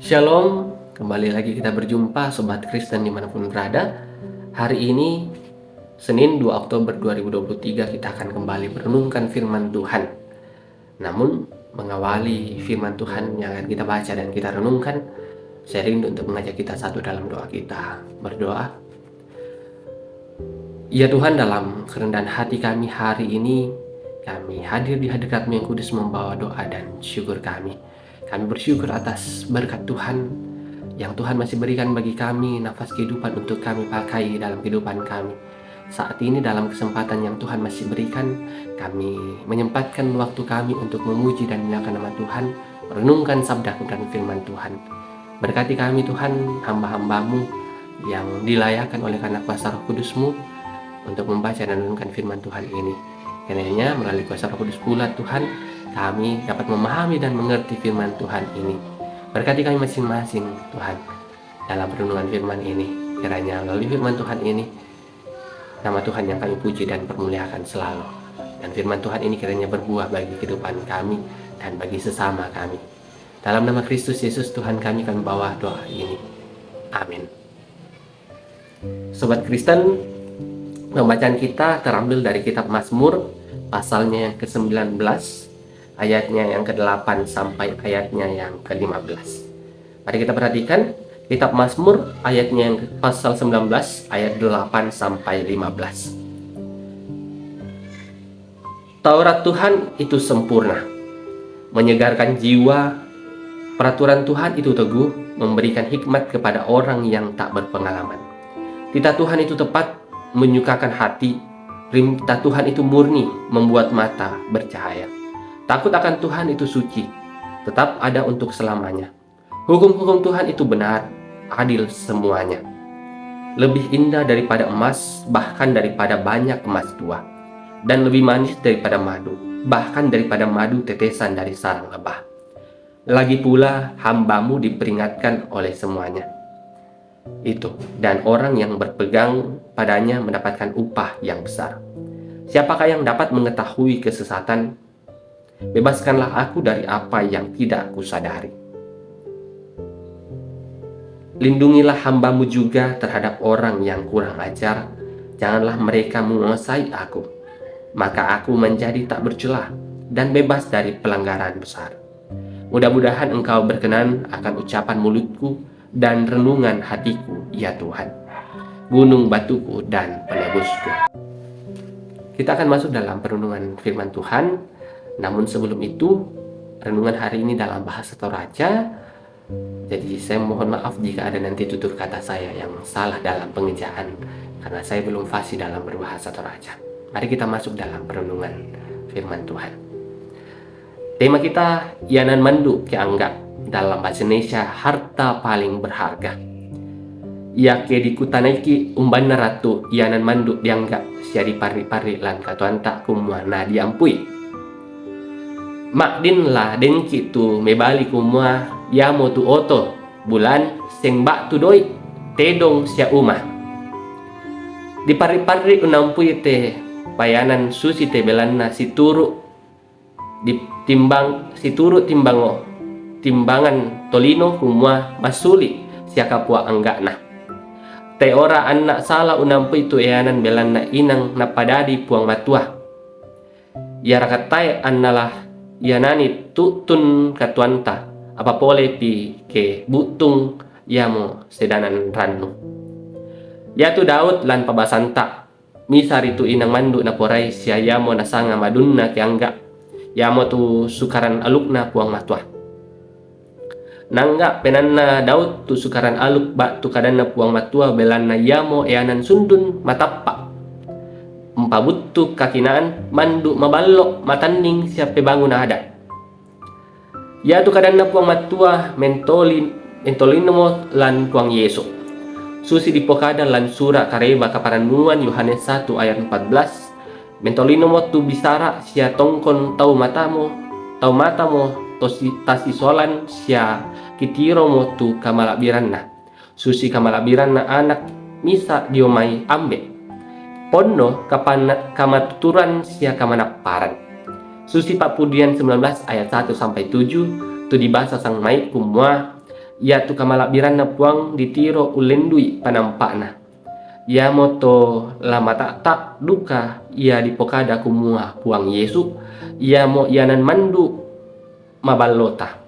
Shalom, kembali lagi kita berjumpa Sobat Kristen dimanapun berada. Hari ini, Senin 2 Oktober 2023, kita akan kembali merenungkan firman Tuhan. Namun, mengawali firman Tuhan yang akan kita baca dan kita renungkan, saya rindu untuk mengajak kita satu dalam doa kita. Berdoa. Ya Tuhan, dalam kerendahan hati kami hari ini, kami hadir di hadirat-Mu yang kudus membawa doa dan syukur kami. Kami bersyukur atas berkat Tuhan yang Tuhan masih berikan bagi kami, nafas kehidupan untuk kami pakai dalam kehidupan kami. Saat ini dalam kesempatan yang Tuhan masih berikan, kami menyempatkan waktu kami untuk memuji dan memuliakan nama Tuhan, merenungkan sabda dan firman Tuhan. Berkati kami Tuhan, hamba-hamba-Mu yang dilayakkan oleh karena kuasa Roh Kudus-Mu untuk membaca dan merenungkan firman Tuhan ini. Karenanya melalui kuasa Roh Kudus pula Tuhan, kami dapat memahami dan mengerti firman Tuhan ini. Berkati kami masing-masing Tuhan dalam renungan firman ini. Kiranya melalui firman Tuhan ini, nama Tuhan yang kami puji dan permuliakan selalu. Dan firman Tuhan ini kiranya berbuah bagi kehidupan kami dan bagi sesama kami. Dalam nama Kristus Yesus Tuhan kami bawa doa ini. Amin. Sobat Kristen, pembacaan kita terambil dari kitab Mazmur pasalnya yang ke-19, ayatnya yang ke-8 sampai ayatnya yang ke-15. Mari kita perhatikan kitab Mazmur ayatnya yang pasal 19 ayat 8 sampai 15. Taurat Tuhan itu sempurna, menyegarkan jiwa. Peraturan Tuhan itu teguh, memberikan hikmat kepada orang yang tak berpengalaman. Titah Tuhan itu tepat, menyukakan hati. Perintah Tuhan itu murni, membuat mata bercahaya. Takut akan Tuhan itu suci, tetap ada untuk selamanya. Hukum-hukum Tuhan itu benar, adil semuanya. Lebih indah daripada emas, bahkan daripada banyak emas tua. Dan lebih manis daripada madu, bahkan daripada madu tetesan dari sarang lebah. Lagi pula hamba-Mu diperingatkan oleh semuanya. Itu, dan orang yang berpegang padanya mendapatkan upah yang besar. Siapakah yang dapat mengetahui kesesatan? Bebaskanlah aku dari apa yang tidak kusadari. Lindungilah hamba-Mu juga terhadap orang yang kurang ajar. Janganlah mereka menguasai aku. Maka aku menjadi tak bercelah dan bebas dari pelanggaran besar. Mudah-mudahan Engkau berkenan akan ucapan mulutku dan renungan hatiku, ya Tuhan, gunung batuku dan penebusku. Kita akan masuk dalam perenungan firman Tuhan. Namun sebelum itu, renungan hari ini dalam bahasa Toraja. Jadi saya mohon maaf jika ada nanti tutur kata saya yang salah dalam pengejaan, karena saya belum fasih dalam berbahasa Toraja. Mari kita masuk dalam perenungan firman Tuhan. Tema kita, Yanan Mandu Keanggap, dalam bahasa Indonesia, harta paling berharga. Ya ke dikutanaiki umbana ratu Yanan Mandu dianggap siari pari-pari lan katuanta kumua na diampui. Makdin lah dengki tu mebali kumua yamo tu oto bulan seng bak tu doi tedong sia umah. Di pari-pari unampui te payanan susi te belanna si turu ditimbang si turu timbango timbangan tolino kumua masuli siaka pua anggakna. Te ora anak salah unampui tu eanan belanna inang napadadi puang matua. Ya rakatai annalah yanani tutun katuanta apa pole pi ke butung yamo sedanan rannu. Ya tu Daud lan pabasanta misari tu inang mandu na porai sia yamo nasanga madunna keangga yamo tu sukaran alukna puang matua. Nangga penanna Daud tu sukaran aluk bak tu kadanna puang matua belanna yamo eanan sundun matappa. Empabuttu kakinaan mandu mabalok matanding siapa bangun ada. Ya tu kadanna puang matua mentolino lan puang Yesu. Susi di pokada lan sura kareba kaparanuan Yohanes 1 ayat 14. Mentolino mo tu bisara sia tongkon tau matamo tasisolan sia kitiro mo tu kamalabiranna. Susi kamalabiranna anak misa diomai ambe. Pono kamatuturan sia kamanaparan. Susi Papudian 19 ayat 1 sampai 7 tu dibahasa sang mai kumua Ya tu kamalabiranna puang ditiro ulendui panampakna. Ya moto lama tak duka ia dipokada kumua puang Yesu. Ya mo yanan mandu maballota.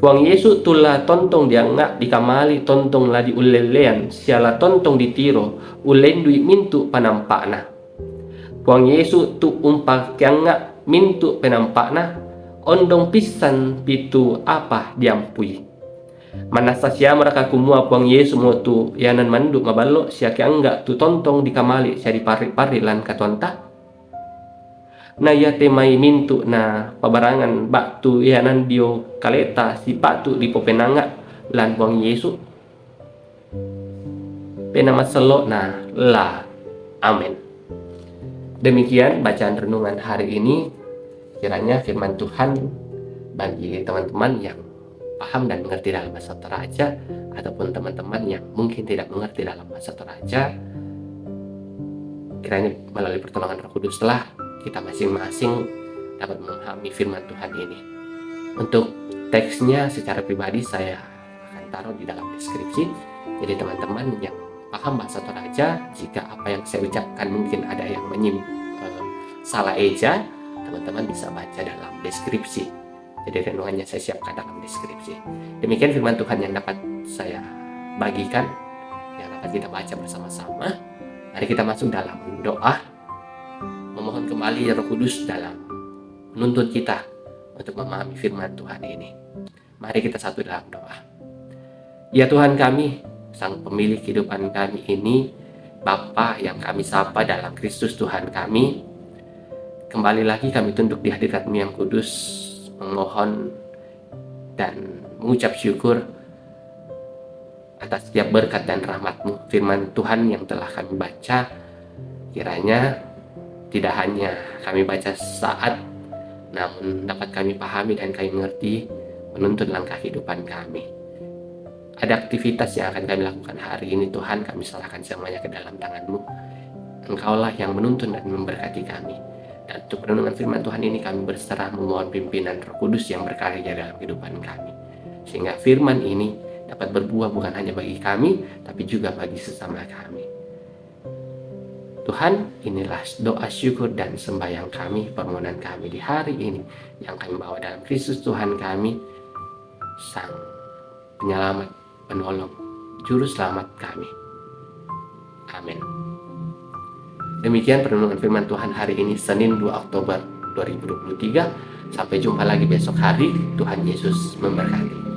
Puang Yesu tula tontong dianggap dikamali tontong la diulelean siala tontong ditiro ulendui mintu panampakna. Puang Yesu tu umpak kianga mintu penampakna ondong pisan pitu apa diampui. Manasa sia mereka kumua puang Yesu motu yanan mandu maballo sia kianga tu tontong dikamali sia dipari-pari lan katuanta. Na ya temai mintu na pabarangan baktu yanan dio kaleta si patu di popenanga lan puang Yesu. Penama selo na la. Amin. Demikian bacaan renungan hari ini. Kiranya firman Tuhan bagi teman-teman yang paham dan mengerti dalam bahasa Toraja, ataupun teman-teman yang mungkin tidak mengerti dalam bahasa Toraja, kiranya melalui pertolongan Roh Kudus telah kita masing-masing dapat memahami firman Tuhan ini. Untuk teksnya secara pribadi saya akan taruh di dalam deskripsi. Jadi teman-teman yang paham bahasa Toraja, jika apa yang saya ucapkan mungkin ada yang salah eja, teman-teman bisa baca dalam deskripsi. Jadi renungannya saya siapkan dalam deskripsi. Demikian firman Tuhan yang dapat saya bagikan, yang dapat kita baca bersama-sama. Mari kita masuk dalam doa, memohon kembali Roh Kudus dalam menuntun kita untuk memahami firman Tuhan ini. Mari kita satu dalam doa. Ya Tuhan kami, Sang Pemilik kehidupan kami ini, Bapa yang kami sapa dalam Kristus Tuhan kami, kembali lagi kami tunduk di hadirat-Mu yang kudus, memohon dan mengucap syukur atas setiap berkat dan rahmat-Mu. Firman Tuhan yang telah kami baca, kiranya tidak hanya kami baca saat, namun dapat kami pahami dan kami mengerti, menuntun langkah kehidupan kami. Ada aktivitas yang akan kami lakukan hari ini, Tuhan, kami serahkan semuanya ke dalam tangan-Mu. Engkaulah yang menuntun dan memberkati kami. Dan untuk renungan firman Tuhan ini kami berserah memohon pimpinan Roh Kudus yang berkarya dalam kehidupan kami. Sehingga firman ini dapat berbuah bukan hanya bagi kami, tapi juga bagi sesama kami. Tuhan, inilah doa syukur dan sembahyang kami, permohonan kami di hari ini yang kami bawa dalam Kristus Tuhan kami, Sang Penyelamat, Penolong, Juru Selamat kami. Amin. Demikian perenungan firman Tuhan hari ini, Senin 2 Oktober 2023. Sampai jumpa lagi besok hari. Tuhan Yesus memberkati.